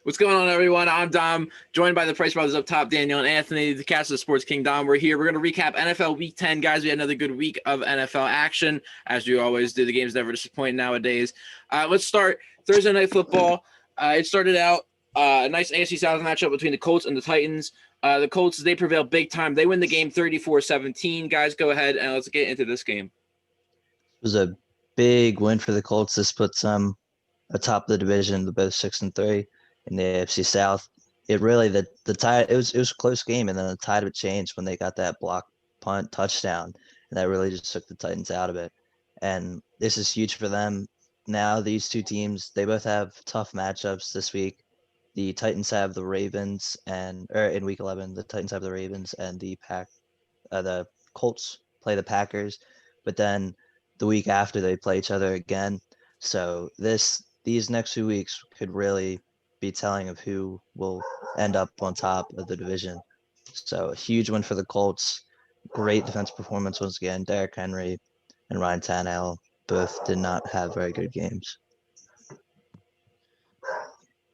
What's going on, everyone? I'm Dom, joined by the Price Brothers up top, Daniel and Anthony, the cast of Sports King.Dom. We're here. We're going to recap NFL Week 10. Guys, we had another good week of NFL action, as we always do. The games never disappoint nowadays. Let's start Thursday Night Football. It started out a nice AFC South matchup between the Colts and the Titans. The Colts, they prevail big time. They win the game 34-17. Guys, go ahead and let's get into this game. It was a big win for the Colts. This puts them atop the division, the both 6-3 in the AFC South. It really the tide. It was a close game, and then the tide would change when they got that block punt touchdown, and that really just took the Titans out of it. And this is huge for them. Now these two teams, they both have tough matchups this week. The Titans have the Ravens, in Week 11, the Titans have the Ravens, and the Colts play the Packers. But then the week after they play each other again. So these next 2 weeks could really be telling of who will end up on top of the division. So a huge win for the Colts. Great defense performance once again. Derrick Henry and Ryan Tannehill both did not have very good games.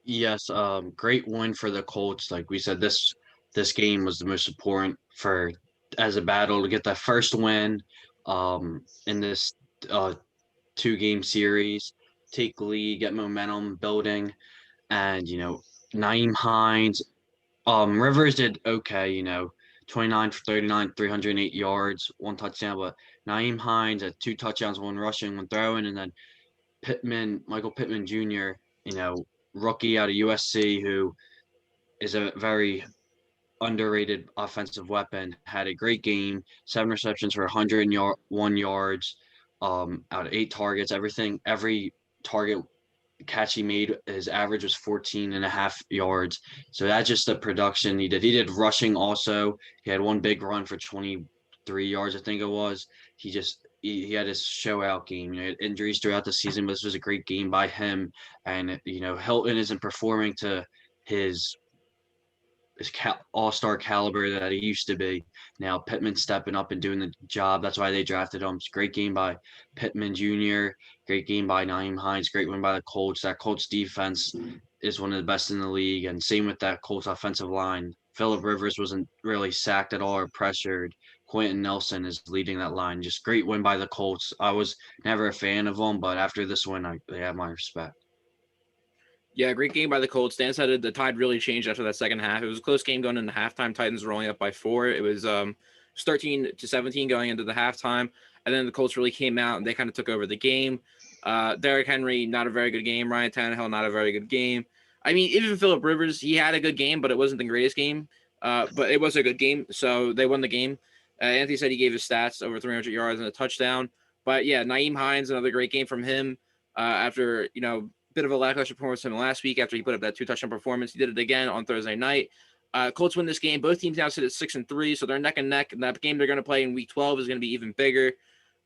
Yes, great win for the Colts. Like we said, this game was the most important as a battle to get that first win in this 2-game series, take the lead, get momentum building, and Nyheim Hines, Rivers did okay, 29 for 39, 308 yards, 1 touchdown, but Nyheim Hines had 2 touchdowns, 1 rushing, 1 throwing, and then Michael Pittman Jr., rookie out of USC, who is a very underrated offensive weapon, had a great game, 7 receptions for 101 yards, out of 8 targets. Every target catch he made, his average was 14.5 yards. So that's just the production he did. He did rushing also. He had 1 big run for 23 yards, I think it was. He had his show out game. He had injuries throughout the season, but this was a great game by him. And Hilton isn't performing to his all-star caliber that he used to be. Now Pittman stepping up and doing the job. That's why they drafted him. It's a great game by Pittman Jr., great game by Nyheim Hines, great win by the Colts. That Colts defense is one of the best in the league, and same with that Colts offensive line. Phillip Rivers wasn't really sacked at all or pressured. Quentin Nelson is leading that line. Just great win by the Colts. I was never a fan of them, but after this win, they have my respect. Yeah, great game by the Colts. Dan said the tide really changed after that second half. It was a close game going into halftime. Titans were only up by 4. It was 13-17 going into the halftime. And then the Colts really came out and they kind of took over the game. Derrick Henry, not a very good game. Ryan Tannehill, not a very good game. I mean, even Phillip Rivers, he had a good game, but it wasn't the greatest game. But it was a good game, so they won the game. Anthony said he gave his stats over 300 yards and a touchdown. But yeah, Nyheim Hines, another great game from him after, bit of a lackluster performance from him last week after he put up that 2-touchdown performance. He did it again on Thursday night. Colts win this game. Both teams now sit at 6-3, so they're neck and neck. And that game they're going to play in Week 12 is going to be even bigger.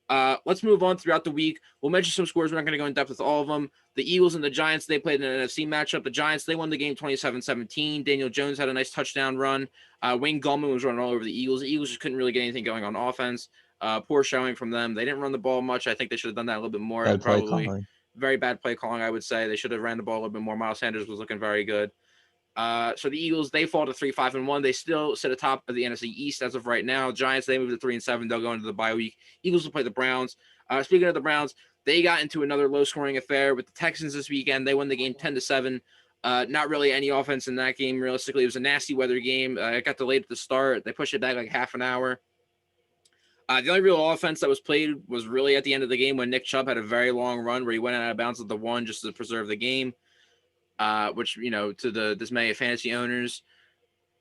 Let's move on throughout the week. We'll mention some scores. We're not going to go in depth with all of them. The Eagles and the Giants, they played in an NFC matchup. The Giants, they won the game 27-17. Daniel Jones had a nice touchdown run. Wayne Gallman was running all over the Eagles. The Eagles just couldn't really get anything going on offense. Poor showing from them. They didn't run the ball much. I think they should have done that a little bit more. Very bad play calling, I would say. They should have ran the ball a little bit more. Miles Sanders was looking very good. So the Eagles, they fall to 3-5-1. They still sit atop of the NFC East as of right now. Giants, they moved to 3-7. They'll go into the bye week. Eagles will play the Browns. Speaking of the Browns, they got into another low-scoring affair with the Texans this weekend. They won the game 10-7. Not really any offense in that game, realistically. It was a nasty weather game. It got delayed at the start. They pushed it back like half an hour. The only real offense that was played was really at the end of the game when Nick Chubb had a very long run where he went out of bounds at the 1 just to preserve the game, which, to the dismay of fantasy owners.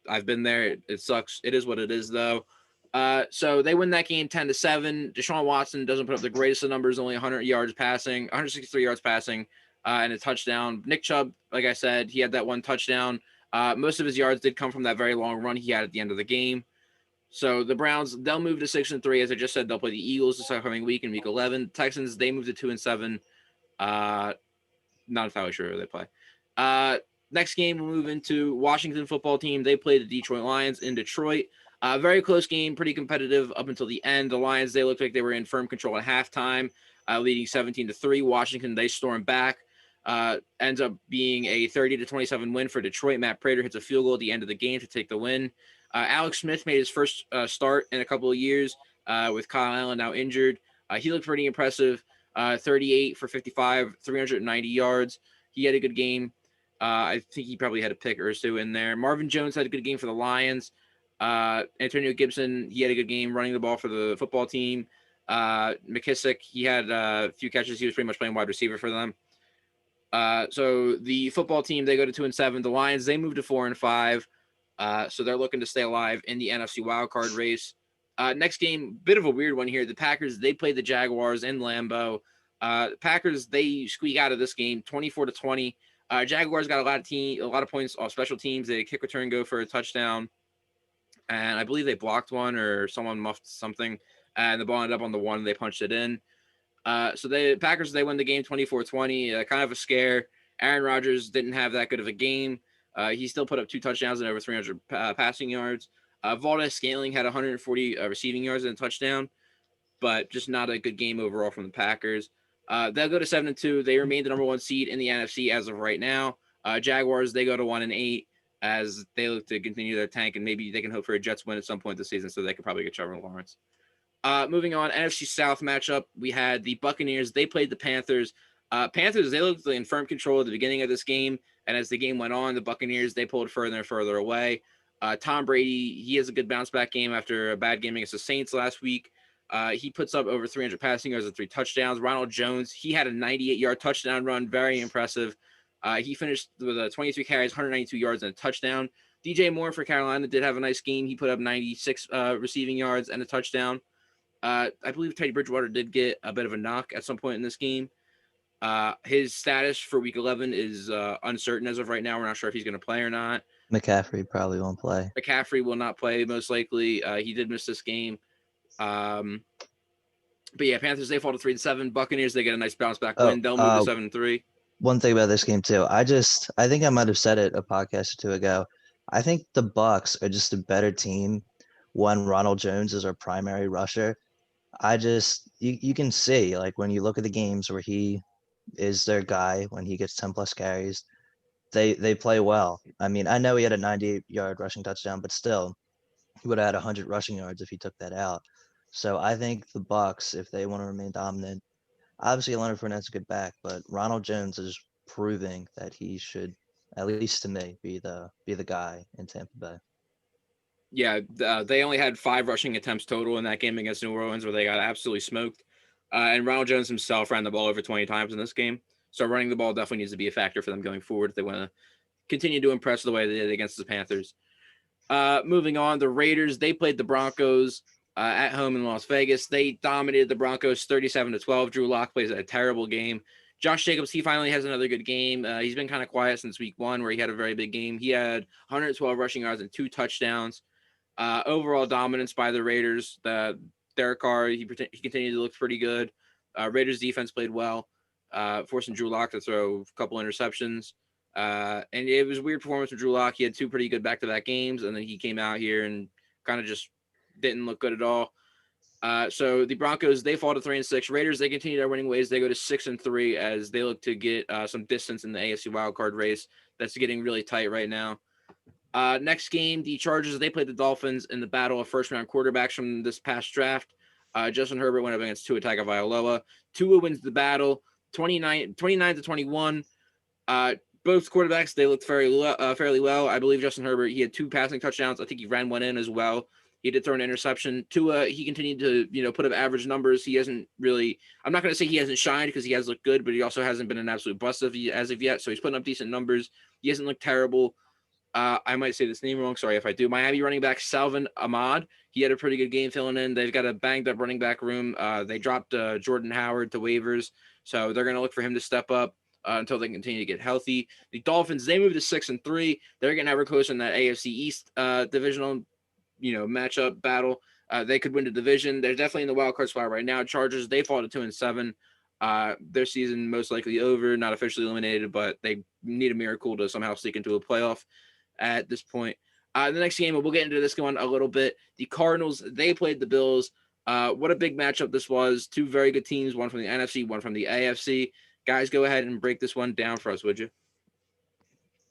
I've been there. It sucks. It is what it is, though. So they win that game 10-7. Deshaun Watson doesn't put up the greatest of numbers, only 163 yards passing, and a touchdown. Nick Chubb, like I said, he had that 1 touchdown. Most of his yards did come from that very long run he had at the end of the game. So the Browns, they'll move to 6-3. As I just said, they'll play the Eagles this upcoming week in Week 11. Texans, they move to 2-7. Not entirely sure who they play. Next game, we'll move into Washington football team. They play the Detroit Lions in Detroit. Very close game, pretty competitive up until the end. The Lions, they looked like they were in firm control at halftime, leading 17-3. Washington, they stormed back. Ends up being a 30-27 win for Detroit. Matt Prater hits a field goal at the end of the game to take the win. Alex Smith made his first start in a couple of years with Kyle Allen now injured. He looked pretty impressive. 38 for 55, 390 yards. He had a good game. I think he probably had a pick or two in there. Marvin Jones had a good game for the Lions. Antonio Gibson, he had a good game running the ball for the football team. McKissick, he had a few catches. He was pretty much playing wide receiver for them. So the football team, they go to 2-7. The Lions, they move to 4-5. So they're looking to stay alive in the NFC wildcard race. Next game, bit of a weird one here. The Packers, they played the Jaguars in Lambeau. Packers, they squeak out of this game 24-20. Jaguars got a lot of points off special teams. They kick return, go for a touchdown. And I believe they blocked one or someone muffed something. And the ball ended up on the one. They punched it in. So the Packers, they win the game 24-20. Kind of a scare. Aaron Rodgers didn't have that good of a game. He still put up 2 touchdowns and over 300 passing yards. Valdez-Scantling had 140 receiving yards and a touchdown, but just not a good game overall from the Packers. They'll go to 7-2. They remain the number 1 seed in the NFC as of right now. Jaguars, they go to 1-8 as they look to continue their tank, and maybe they can hope for a Jets win at some point this season, so they could probably get Trevor Lawrence. Moving on, NFC South matchup, we had the Buccaneers. They played the Panthers. Panthers, they looked in firm control at the beginning of this game, and as the game went on, the Buccaneers, they pulled further and further away. Tom Brady, he has a good bounce-back game after a bad game against the Saints last week. He puts up over 300 passing yards and 3 touchdowns. Ronald Jones, he had a 98-yard touchdown run, very impressive. He finished with 23 carries, 192 yards, and a touchdown. DJ Moore for Carolina did have a nice game. He put up 96 receiving yards and a touchdown. I believe Teddy Bridgewater did get a bit of a knock at some point in this game. His status for Week 11 is uncertain as of right now. We're not sure if he's going to play or not. McCaffrey probably won't play. McCaffrey will not play, most likely. He did miss this game. But yeah, Panthers, they fall to 3-7. Buccaneers, they get a nice bounce back win. They'll move to 7-3. One thing about this game too, I think I might have said it a podcast or two ago. I think the Bucs are just a better team when Ronald Jones is our primary rusher. You can see, like, when you look at the games where he is their guy, when he gets 10 plus carries, they play well. I mean, I know he had a 98-yard rushing touchdown, but still, he would have had 100 rushing yards if he took that out. So I think the Bucs, if they want to remain dominant, obviously Leonard Fournette's a good back, but Ronald Jones is proving that he should, at least to me, be the guy in Tampa Bay. Yeah, they only had 5 rushing attempts total in that game against New Orleans, where they got absolutely smoked. And Ronald Jones himself ran the ball over 20 times in this game. So running the ball definitely needs to be a factor for them going forward if they want to continue to impress the way they did against the Panthers. Moving on, the Raiders, they played the Broncos at home in Las Vegas. They dominated the Broncos 37-12. Drew Lock plays a terrible game. Josh Jacobs, he finally has another good game. He's been kind of quiet since week 1, where he had a very big game. He had 112 rushing yards and 2 touchdowns. Overall dominance by the Raiders. Derek Carr, he continued to look pretty good. Raiders defense played well, forcing Drew Lock to throw a couple interceptions. And it was a weird performance for Drew Lock. He had 2 pretty good back-to-back games, and then he came out here and kind of just didn't look good at all. So the Broncos, they fall to 3-6. Raiders, they continue their winning ways. They go to 6-3 as they look to get some distance in the AFC wildcard race. That's getting really tight right now. Next game, the Chargers, they played the Dolphins in the battle of first-round quarterbacks from this past draft. Justin Herbert went up against Tua Tagovailoa. Tua wins the battle, 29-21. Both quarterbacks, they looked fairly well. I believe Justin Herbert, he had 2 passing touchdowns. I think he ran one in as well. He did throw an interception. Tua, he continued to, put up average numbers. He hasn't really – I'm not going to say he hasn't shined because he has looked good, but he also hasn't been an absolute bust as of yet. So he's putting up decent numbers. He hasn't looked terrible. I might say this name wrong. Sorry if I do. Miami running back Salvin Ahmad. He had a pretty good game filling in. They've got a banged-up running back room. They dropped Jordan Howard to waivers, so they're going to look for him to step up until they continue to get healthy. The Dolphins, they moved to 6-3. They're getting ever closer in that AFC East divisional, matchup battle. They could win the division. They're definitely in the wild card spot right now. Chargers, they fall to 2-7. Their season most likely over, not officially eliminated, but they need a miracle to somehow sneak into a playoff at this point. The next game, we'll get into this one a little bit. The Cardinals, they played the Bills. What a big matchup this was. 2 very good teams, one from the NFC, one from the AFC. Guys, go ahead and break this one down for us, would you?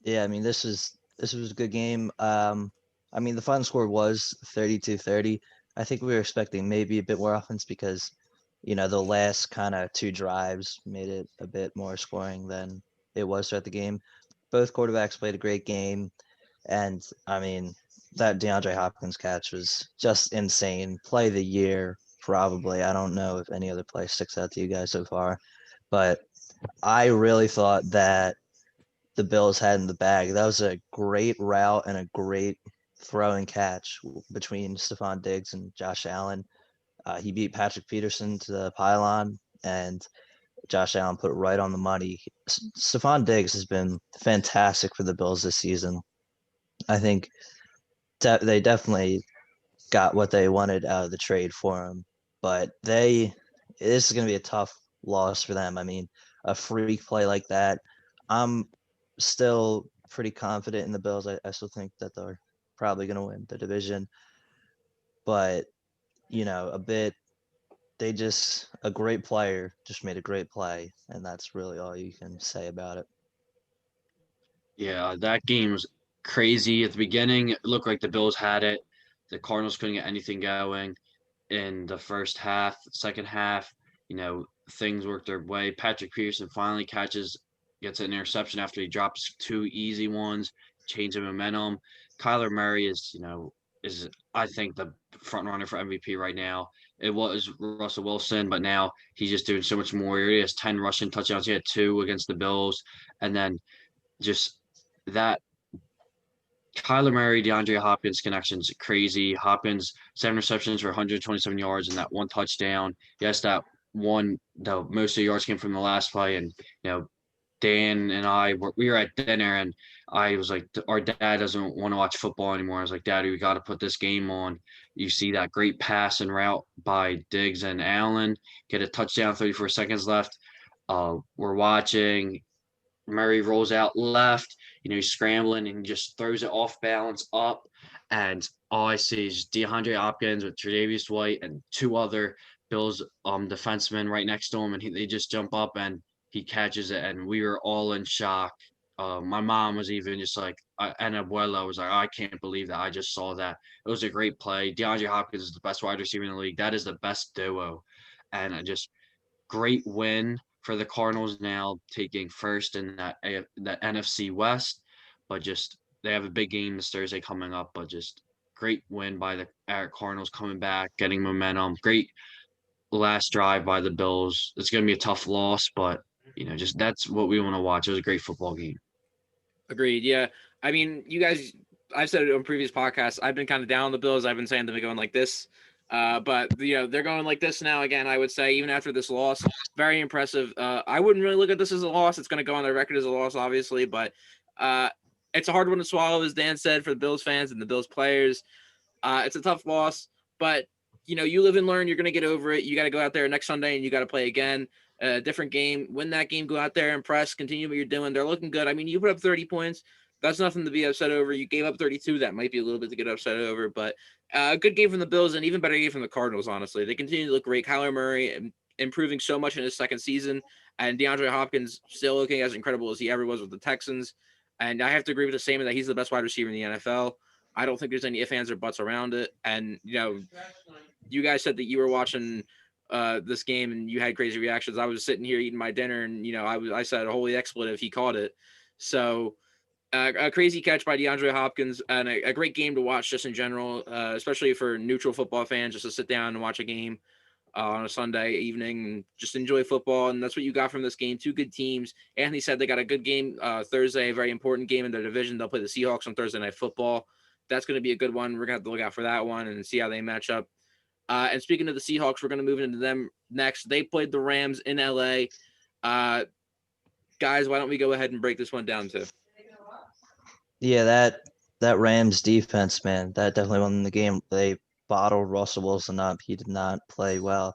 Yeah, I mean, this was a good game. I mean, the final score was 32-30. I think we were expecting maybe a bit more offense because, the last kind of two drives made it a bit more scoring than it was throughout the game. Both quarterbacks played a great game, and I mean, that DeAndre Hopkins catch was just insane. Play of the year, probably. I don't know if any other play sticks out to you guys so far, but I really thought that the Bills had in the bag. That was a great route and a great throw and catch between Stephon Diggs and Josh Allen. He beat Patrick Peterson to the pylon, and Josh Allen put it right on the money. Stephon Diggs has been fantastic for the Bills this season. I think they definitely got what they wanted out of the trade for him, but this is going to be a tough loss for them. I mean, a freak play like that. I'm still pretty confident in the Bills. I still think that they're probably going to win the division, but a bit a great player just made a great play, and that's really all you can say about it. Yeah, that game was crazy at the beginning. It looked like the Bills had it. The Cardinals couldn't get anything going in the first half. Second half, things worked their way. Patrick Peterson finally gets an interception after he drops two easy ones, change the momentum. Kyler Murray is I think the front runner for MVP right now. It was Russell Wilson, but now he's just doing so much more. He has 10 rushing touchdowns. He had two against the Bills, and then just that Kyler Murray, DeAndre Hopkins connection's crazy. Hopkins, 7 receptions for 127 yards and that one touchdown. Yes, the most of the yards came from the last play. And, Dan and we were at dinner and I was like, our dad doesn't want to watch football anymore. I was like, Daddy, we got to put this game on. You see that great pass and route by Diggs and Allen, get a touchdown, 34 seconds left. We're watching. Murray rolls out left, he's scrambling and just throws it off balance up. And all I see is DeAndre Hopkins with Tre'Davious White and two other Bills defensemen right next to him. And they just jump up and he catches it. And we were all in shock. My mom was even just like, and Abuela was like, I can't believe that. I just saw that. It was a great play. DeAndre Hopkins is the best wide receiver in the league. That is the best duo. And I just great win for the Cardinals now taking first in that NFC West, but just they have a big game this Thursday coming up. But just great win by the Cardinals coming back, getting momentum. Great last drive by the Bills. It's going to be a tough loss, but just that's what we want to watch. It was a great football game. Agreed. Yeah. I mean, you guys, I've said it on previous podcasts. I've been kind of down on the Bills. I've been saying them going like this. But they're going like this now again, I would say, even after this loss. Very impressive. I wouldn't really look at this as a loss. It's going to go on their record as a loss, obviously, but it's a hard one to swallow, as Dan said, for the Bills fans and the Bills players. It's a tough loss, but you live and learn. You're going to get over it. You got to go out there next Sunday and you got to play again. Different game. Win that game. Go out there, impress. Continue what you're doing. They're looking good. I mean, you put up 30 points. That's nothing to be upset over. You gave up 32. That might be a little bit to get upset over, but a good game from the Bills and even better game from the Cardinals, honestly. They continue to look great. Kyler Murray improving so much in his second season, and DeAndre Hopkins still looking as incredible as he ever was with the Texans. And I have to agree with the same that he's the best wide receiver in the NFL. I don't think there's any ifs, ands, or buts around it. And, you guys said that you were watching this game and you had crazy reactions. I was sitting here eating my dinner and, I said, holy expletive, he caught it. So a crazy catch by DeAndre Hopkins and a great game to watch just in general, especially for neutral football fans, just to sit down and watch a game on a Sunday evening and just enjoy football. And that's what you got from this game. Two good teams. Anthony said they got a good game Thursday, a very important game in their division. They'll play the Seahawks on Thursday Night Football. That's going to be a good one. We're going to have to look out for that one and see how they match up. And speaking of the Seahawks, we're going to move into them next. They played the Rams in LA. Guys, why don't we go ahead and break this one down too? Yeah, that Rams defense, man, that definitely won the game. They bottled Russell Wilson up. He did not play well.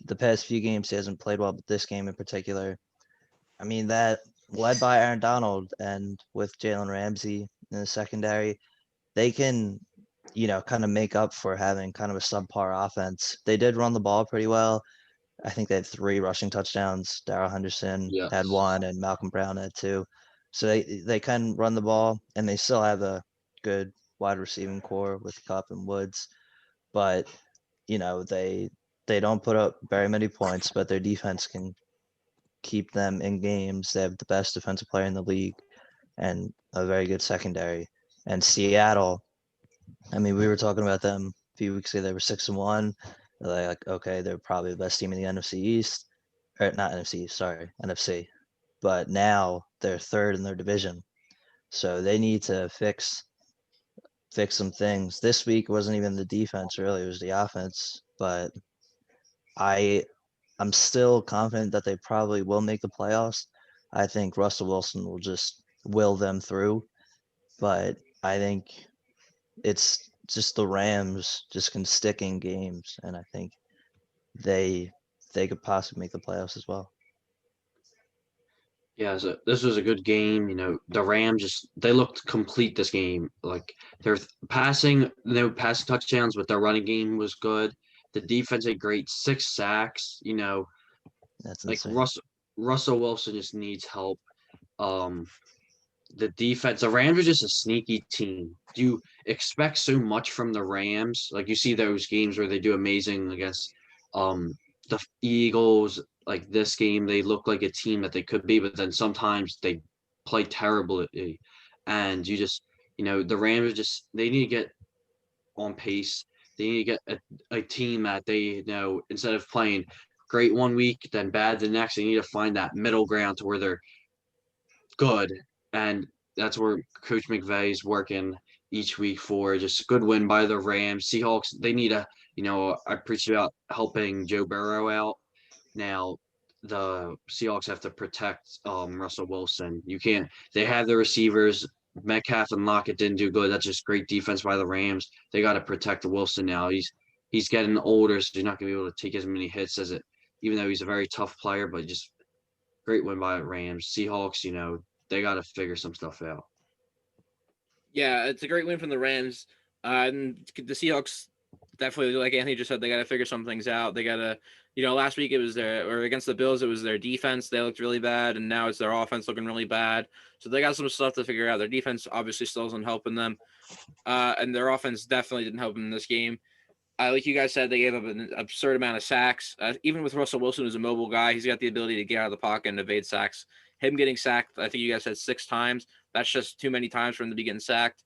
The past few games he hasn't played well, but this game in particular. I mean, that led by Aaron Donald and with Jalen Ramsey in the secondary, they can, kind of make up for having kind of a subpar offense. They did run the ball pretty well, I think they had 3 rushing touchdowns. Darrell Henderson had Yes. 1, and Malcolm Brown had 2. So they can run the ball, and they still have a good wide receiving core with Cup and Woods. But they don't put up very many points, but their defense can keep them in games. They have the best defensive player in the league and a very good secondary. And Seattle, I mean, we were talking about them a few weeks ago. They were 6-1. They're like, okay, they're probably the best team in the NFC East, or not NFC, sorry, NFC. But now they're third in their division, so they need to fix some things. This week wasn't even the defense really; it was the offense. But I I'm still confident that they probably will make the playoffs. I think Russell Wilson will just will them through, but I think it's just the Rams just can stick in games, and I think they they could possibly make the playoffs as well. Yeah, so this was a good game. The Rams they looked complete this game. Like their passing, no passing touchdowns, but their running game was good. The defense had great 6 sacks. That's Like insane. Russell Wilson just needs help. Um, the defense, the Rams are just a sneaky team. You expect so much from the Rams. Like you see those games where they do amazing against um the Eagles. Like this game, they look like a team that they could be, but then sometimes they play terribly. And the Rams are just they need to get on pace. They need to get a team that instead of playing great one week, then bad the next, they need to find that middle ground to where they're good, and that's where Coach McVay is working each week for. Just a good win by the Rams. Seahawks, they need I preach about helping Joe Burrow out. Now, the Seahawks have to protect Russell Wilson. You can't. They have the receivers. Metcalf and Lockett didn't do good. That's just great defense by the Rams. They got to protect Wilson now. He's getting older, so he's not going to be able to take as many hits as it. Even though he's a very tough player, but just great win by the Rams. Seahawks, they got to figure some stuff out. Yeah, it's a great win from the Rams. And the Seahawks definitely, like Anthony just said, they got to figure some things out. They got to, last week it was or against the Bills, it was their defense. They looked really bad, and now it's their offense looking really bad. So they got some stuff to figure out. Their defense obviously still isn't helping them, and their offense definitely didn't help them in this game. Like you guys said, they gave up an absurd amount of sacks. Even with Russell Wilson, who's a mobile guy, he's got the ability to get out of the pocket and evade sacks. Him getting sacked, I think you guys said 6 times. That's just too many times for him to be getting sacked.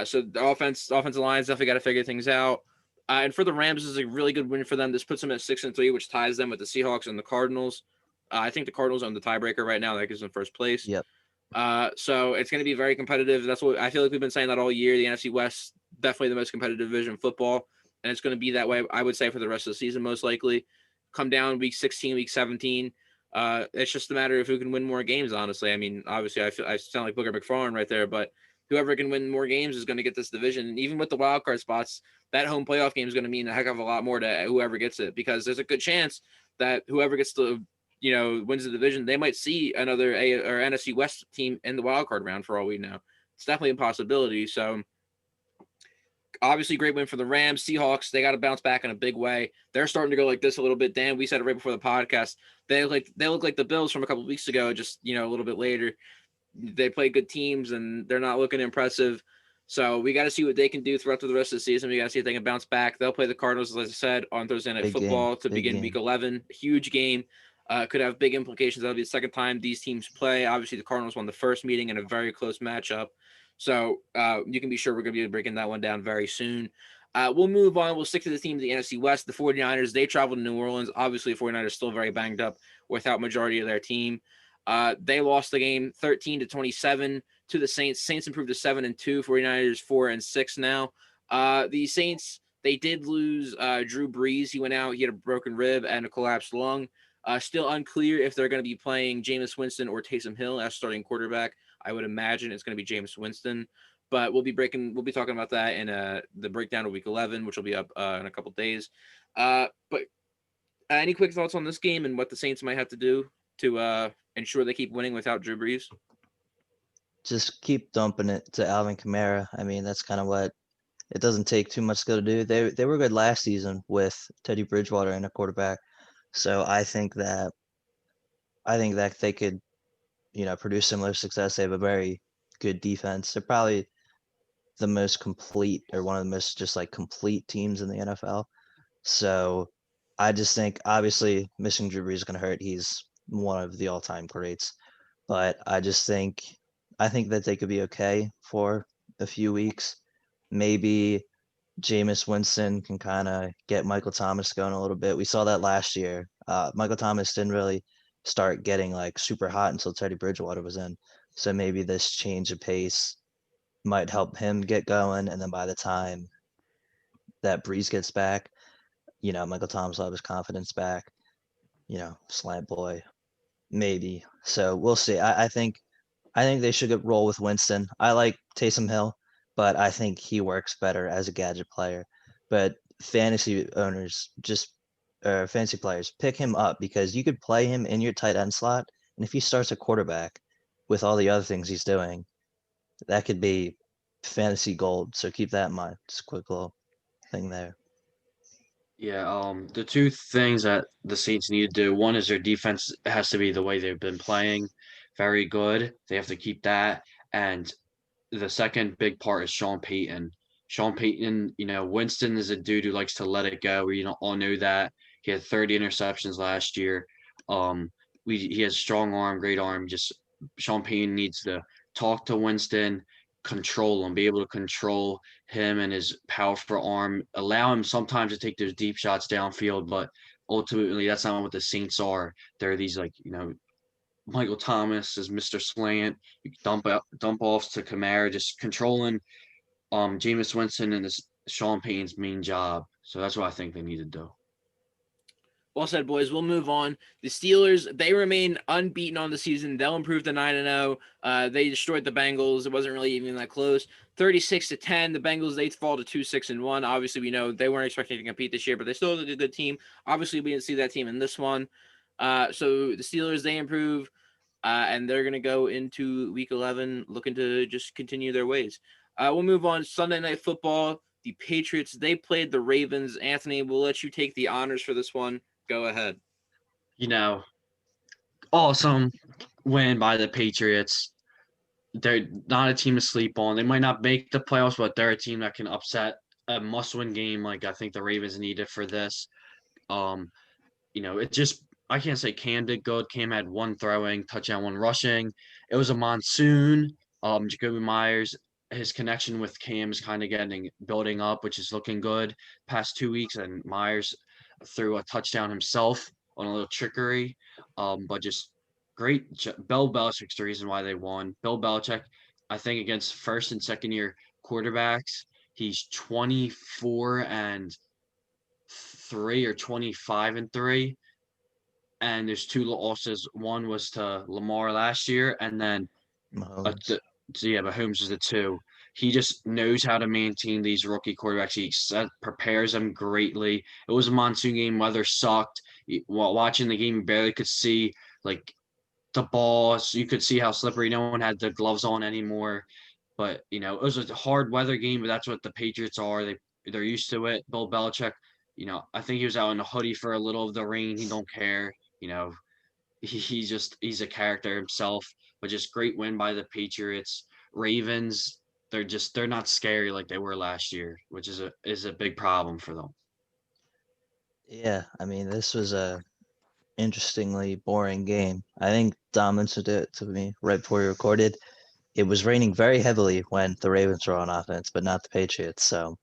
So the offensive line's definitely got to figure things out. And for the Rams, this is a really good win for them. This puts them at 6-3, which ties them with the Seahawks and the Cardinals. I think the Cardinals are on the tiebreaker right now. That gives them first place. Yep. So it's going to be very competitive. That's what I feel like we've been saying that all year. The NFC West, definitely the most competitive division in football. And it's going to be that way, I would say, for the rest of the season, most likely. Come down week 16, week 17. It's just a matter of who can win more games, honestly. I mean, obviously, I sound like Booger McFarland right there, but whoever can win more games is going to get this division. And even with the wild card spots, that home playoff game is going to mean a heck of a lot more to whoever gets it, because there's a good chance that whoever gets the wins the division, they might see another or NFC West team in the wild card round for all we know. It's definitely a possibility. So obviously, great win for the Rams. Seahawks, they got to bounce back in a big way. They're starting to go like this a little bit. Dan, we said it right before the podcast. They look like the Bills from a couple of weeks ago, just a little bit later. They play good teams, and they're not looking impressive. So we got to see what they can do throughout the rest of the season. We got to see if they can bounce back. They'll play the Cardinals, as I said, on Thursday Night Football to begin Week 11. Huge game. Could have big implications. That'll be the second time these teams play. Obviously, the Cardinals won the first meeting in a very close matchup. So you can be sure we're going to be breaking that one down very soon. We'll move on. We'll stick to the team of the NFC West. The 49ers, they traveled to New Orleans. Obviously, the 49ers still very banged up without majority of their team. They lost the game 13-27 to the Saints. Saints improved to 7-2. 49ers 4-6 now. The Saints, they did lose Drew Brees. He went out. He had a broken rib and a collapsed lung. Still unclear if they're going to be playing Jameis Winston or Taysom Hill as starting quarterback. I would imagine it's going to be Jameis Winston, but we'll be talking about that in the breakdown of Week 11, which will be up in a couple days. But any quick thoughts on this game and what the Saints might have to do to ensure they keep winning without Drew Brees? Just keep dumping it to Alvin Kamara. I mean, that's kind of what it doesn't take too much skill to do. They were good last season with Teddy Bridgewater and a quarterback. So I think that they could, produce similar success. They have a very good defense. They're probably the most complete, or one of the most just like complete teams in the NFL. So I just think obviously missing Drew Brees is going to hurt. He's one of the all-time greats, but I think that they could be okay for a few weeks. Maybe Jameis Winston can kind of get Michael Thomas going a little bit. We saw that last year. Michael Thomas didn't really start getting like super hot until Teddy Bridgewater was in. So maybe this change of pace might help him get going. And then by the time that Breeze gets back, Michael Thomas will have his confidence back, slant boy, maybe. So we'll see. I think they should roll with Winston. I like Taysom Hill, but I think he works better as a gadget player. But fantasy owners fantasy players pick him up because you could play him in your tight end slot, and if he starts a quarterback with all the other things he's doing, that could be fantasy gold. So keep that in mind. Just a quick little thing there. Yeah, the two things that the Saints need to do, one is their defense has to be the way they've been playing, very good. They have to keep that. And the second big part is Sean Payton. Sean Payton, Winston is a dude who likes to let it go. We all know that. He had 30 interceptions last year. Um, he has strong arm, great arm. Just Sean Payton needs to talk to Winston, control him, be able to control him and his powerful arm, allow him sometimes to take those deep shots downfield, but ultimately that's not what the Saints are. They're these Michael Thomas is Mr. Slant. You dump offs to Kamara, just controlling Jameis Winston and this Sean Payton's main job. So that's what I think they need to do. Well said, boys. We'll move on. The Steelers, they remain unbeaten on the season. They'll improve to 9-0. They destroyed the Bengals. It wasn't really even that close. 36-10. The Bengals, they fall to 2-6-1. Obviously, we know they weren't expecting to compete this year, but they still look a good team. Obviously, we didn't see that team in this one. So the Steelers, they improve, and they're going to go into Week 11 looking to just continue their ways. We'll move on. Sunday Night Football. The Patriots, they played the Ravens. Anthony, we'll let you take the honors for this one. Go ahead. Awesome win by the Patriots. They're not a team to sleep on. They might not make the playoffs, but they're a team that can upset a must-win game like I think the Ravens needed for this. Um, it just I can't say Cam did good. Cam had one throwing, touchdown, one rushing. It was a monsoon. Jacoby Myers, his connection with Cam is kind of building up, which is looking good past 2 weeks. And Myers threw a touchdown himself on a little trickery. But just great. Bill Belichick's the reason why they won. Bill Belichick, I think against first and second year quarterbacks, he's 24-3 or 25-3, and there's two losses. One was to Lamar last year, and then Mahomes. Mahomes is the two. He just knows how to maintain these rookie quarterbacks. He prepares them greatly. It was a monsoon game. Weather sucked. While watching the game, you barely could see like the balls. You could see how slippery. No one had the gloves on anymore. But it was a hard weather game. But that's what the Patriots are. They're used to it. Bill Belichick. I think he was out in a hoodie for a little of the rain. He don't care. He's a character himself. But just great win by the Patriots. Ravens, they're not scary like they were last year, which is a big problem for them. Yeah, I mean, this was a interestingly boring game. I think Dom mentioned it to me right before we recorded. It was raining very heavily when the Ravens were on offense, but not the Patriots. So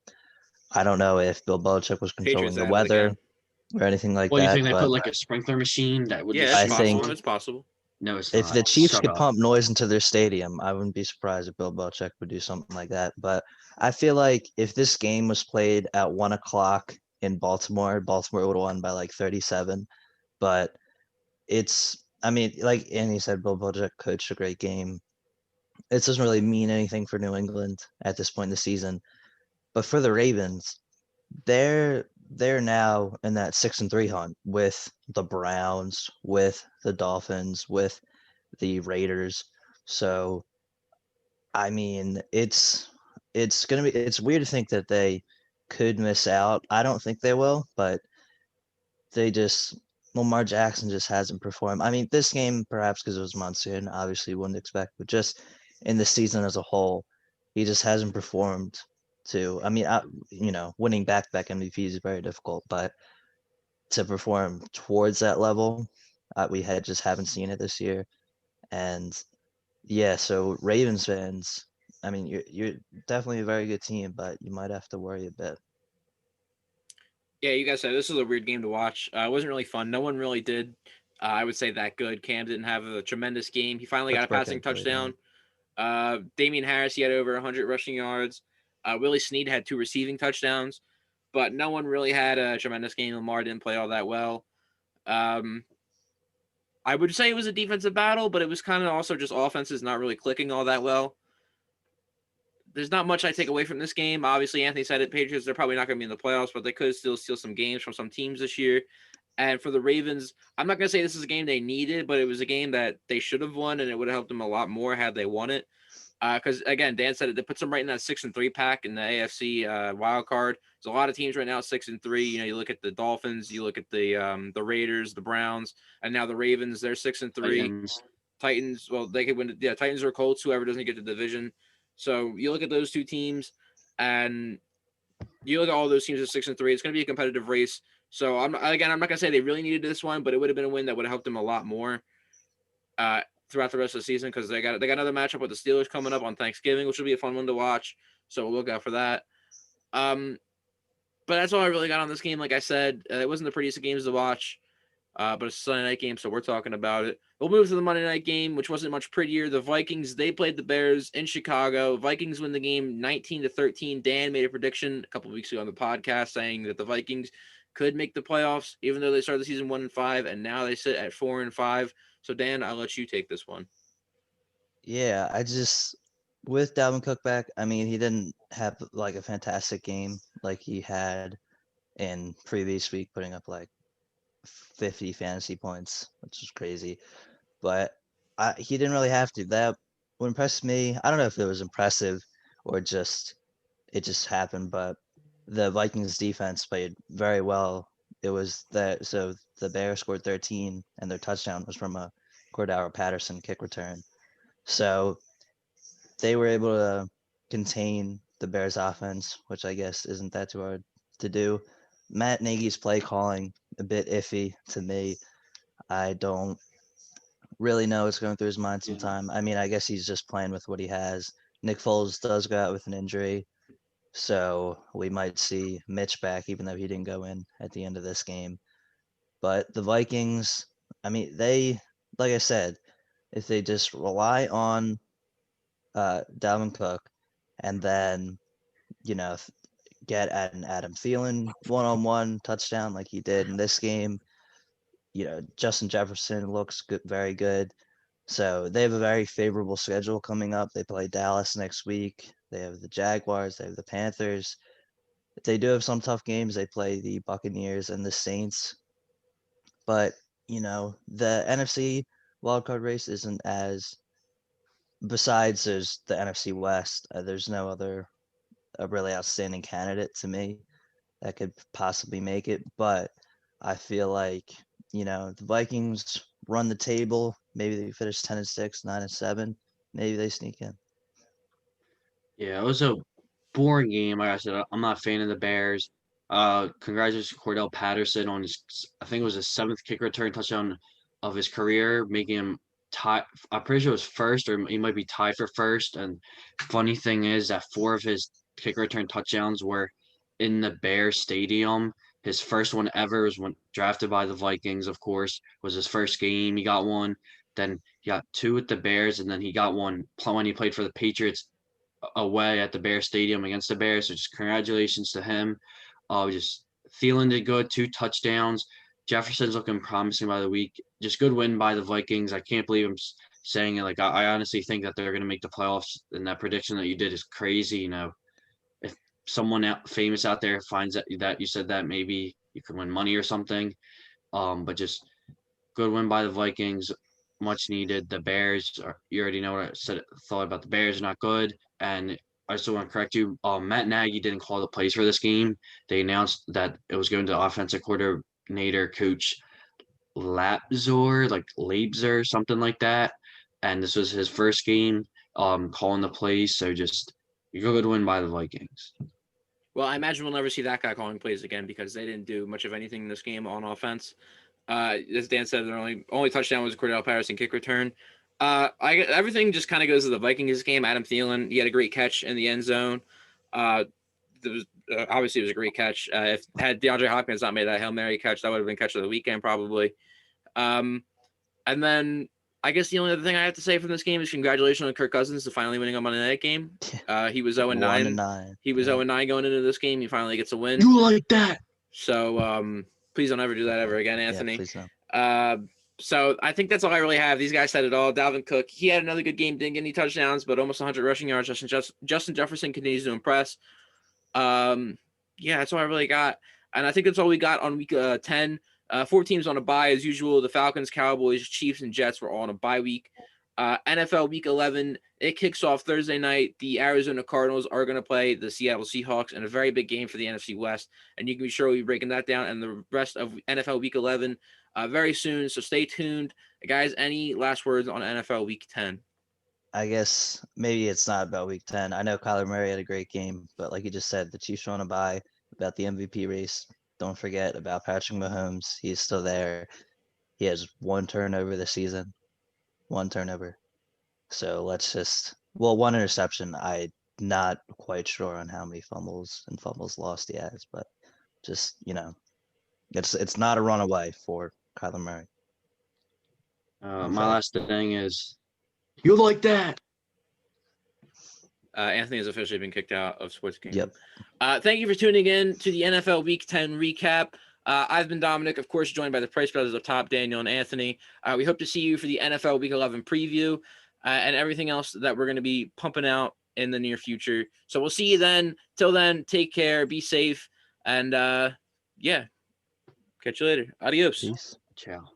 I don't know if Bill Belichick was controlling Patriots the ahead of the weather game. or anything like Well, you that. think they put But like a sprinkler machine that would Yeah, just that's I shoot think possible. on? It's possible. No, it's if not. the Chiefs Shut could up. pump noise into their stadium, I wouldn't be surprised if Bill Belichick would do something like that. But I feel like if this game was played at 1 o'clock in Baltimore, Baltimore would have won by like 37. But I mean, like Andy said, Bill Belichick coached a great game. It doesn't really mean anything for New England at this point in the season. But for the Ravens, they're now in that 6-3 hunt with the Browns, with the Dolphins, with the Raiders. So I mean, it's weird to think that they could miss out. I don't think they will, but they just Lamar Jackson just hasn't performed. I mean, this game perhaps because it was monsoon, obviously wouldn't expect, but just in the season as a whole, he just hasn't performed to. I mean, winning back-to-back MVPs is very difficult, but to perform towards that level, we just haven't seen it this year. And yeah, so Ravens fans, I mean, you're definitely a very good team, but you might have to worry a bit. Yeah, you guys said this was a weird game to watch. It wasn't really fun. No one really did. I would say that good. Cam didn't have a tremendous game. He finally got a Pittsburgh passing had a great game. touchdown. Damian Harris, he had over 100 rushing yards. Willie Snead had 2 receiving touchdowns, but no one really had a tremendous game. Lamar didn't play all that well. I would say it was a defensive battle, but it was kind of also just offenses not really clicking all that well. There's not much I take away from this game. Obviously, Anthony said it, Patriots, they're probably not going to be in the playoffs, but they could still steal some games from some teams this year. And for the Ravens, I'm not going to say this is a game they needed, but it was a game that they should have won, and it would have helped them a lot more had they won it. Because again, Dan said it, they puts them right in that 6-3 pack in the AFC wild card. There's a lot of teams right now 6-3. You know, you look at the Dolphins, you look at the Raiders, the Browns, and now the Ravens. They're 6-3. Titans, well, they could win. Yeah, Titans or Colts, whoever doesn't get the division. So you look at those two teams, and you look at all those teams at 6-3. It's going to be a competitive race. So I'm not going to say they really needed this one, but it would have been a win that would have helped them a lot more throughout the rest of the season because they got another matchup with the Steelers coming up on Thanksgiving, which will be a fun one to watch. So we'll look out for that. But that's all I really got on this game. Like I said, it wasn't the prettiest of games to watch. But it's a Sunday night game, so we're talking about it. We'll move to the Monday night game, which wasn't much prettier. The Vikings, they played the Bears in Chicago. Vikings win the game 19-13. Dan made a prediction a couple of weeks ago on the podcast saying that the Vikings could make the playoffs, even though they started the season 1-5, and now they sit at 4-5. So Dan, I'll let you take this one. Yeah, with Dalvin Cook back, I mean, he didn't have like a fantastic game like he had in previous week, putting up like 50 fantasy points, which is crazy. But he didn't really have to. That what impressed me, I don't know if it was impressive or it just happened, but the Vikings defense played very well. It was that so the Bears scored 13 and their touchdown was from a Cordero Patterson kick return. So they were able to contain the Bears offense, which I guess isn't that too hard to do. Matt Nagy's play calling a bit iffy to me. I don't really know what's going through his mind sometime. I mean, I guess he's just playing with what he has. Nick Foles does go out with an injury, so we might see Mitch back, even though he didn't go in at the end of this game. But the Vikings, I mean, like I said, if they just rely on Dalvin Cook and then, you know, get at an Adam Thielen one-on-one touchdown like he did in this game, Justin Jefferson looks good, very good. So they have a very favorable schedule coming up. They play Dallas next week. They have the Jaguars. They have the Panthers. They do have some tough games. They play the Buccaneers and the Saints. But, the NFC wildcard race isn't as, besides there's the NFC West, there's no other really outstanding candidate to me that could possibly make it. But I feel like, the Vikings run the table. Maybe they finish 10-6, 9-7. Maybe they sneak in. Yeah, it was a boring game. Like I said, I'm not a fan of the Bears. Congratulations to Cordell Patterson on his, I think it was his 7th kick return touchdown of his career, making him tie. I'm pretty sure it was first, or he might be tied for first. And funny thing is that 4 of his kick return touchdowns were in the Bears stadium. His first one ever was when drafted by the Vikings, of course, was his first game. He got one. Then he got 2 with the Bears, and then he got one when he played for the Patriots away at the Bear Stadium against the Bears. So just congratulations to him. Just Thielen did good, 2 touchdowns. Jefferson's looking promising by the week. Just good win by the Vikings. I can't believe I'm saying it. Like I honestly think that they're going to make the playoffs, and that prediction that you did is crazy. If someone famous out there finds that you said that, maybe you could win money or something. But just good win by the Vikings, much needed. The Bears, you already know what I thought about the Bears, are not good. And I still want to correct you. Matt Nagy didn't call the plays for this game. They announced that it was going to offensive coordinator coach Lapzor, like Labzer, something like that. And this was his first game calling the plays. So just a good win by the Vikings. Well, I imagine we'll never see that guy calling plays again because they didn't do much of anything in this game on offense. As Dan said, their only touchdown was a Cordell Patterson kick return. Everything just kind of goes to the Vikings game. Adam Thielen, he had a great catch in the end zone. Obviously, it was a great catch. If had DeAndre Hopkins not made that Hail Mary catch, that would have been catch of the weekend probably. And then I guess the only other thing I have to say from this game is congratulations on Kirk Cousins to finally winning a Monday Night game. He was 0-9. He was 0-9 going into this game. He finally gets a win. You like that? So please don't ever do that ever again, Anthony. Yeah, please don't. So I think that's all I really have. These guys said it all. Dalvin Cook, he had another good game, didn't get any touchdowns, but almost 100 rushing yards. Justin Jefferson continues to impress. Yeah, that's all I really got. And I think that's all we got on week 10. 4 teams on a bye as usual. The Falcons, Cowboys, Chiefs, and Jets were all on a bye week. NFL Week 11, it kicks off Thursday night. The Arizona Cardinals are going to play the Seattle Seahawks in a very big game for the NFC West. And you can be sure we'll be breaking that down and the rest of NFL Week 11 very soon. So stay tuned. Guys, any last words on NFL Week 10? I guess maybe it's not about week 10. I know Kyler Murray had a great game, but like you just said, the Chiefs are on a bye. About the MVP race, don't forget about Patrick Mahomes. He's still there. He has 1 turnover this season. 1 turnover. So let's just, 1 interception. I'm not quite sure on how many fumbles lost he has, but just, it's not a runaway for Kyler Murray. My last thing is, you like that? Anthony has officially been kicked out of Sports King. Yep. Thank you for tuning in to the NFL Week 10 recap. I've been Dominic, of course, joined by the Price Brothers of Top, Daniel and Anthony. We hope to see you for the NFL Week 11 preview and everything else that we're going to be pumping out in the near future. So we'll see you then. Till then, take care, be safe, and yeah, catch you later. Adios. Peace. Ciao.